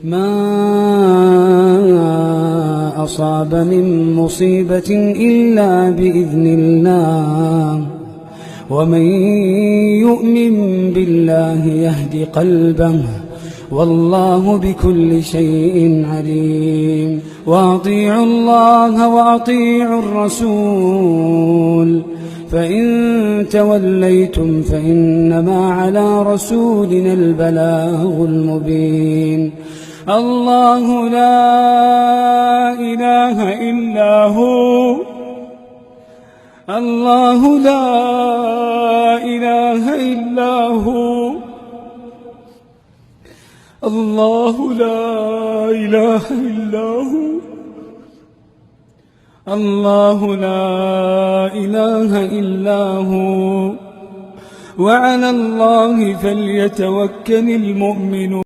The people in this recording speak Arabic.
ما أصاب من مصيبة إلا بإذن الله، ومن يؤمن بالله يهد قلبه، والله بكل شيء عليم. وأطيعوا الله وأطيعوا الرسول، فإن توليتم فإنما على رسولنا البلاغ المبين. الله لا إله إلا هو، الله لا إله إلا هو، الله لا إله إلا هو، الله لا إله إلا هو، وعلى الله فليتوكل المؤمنون.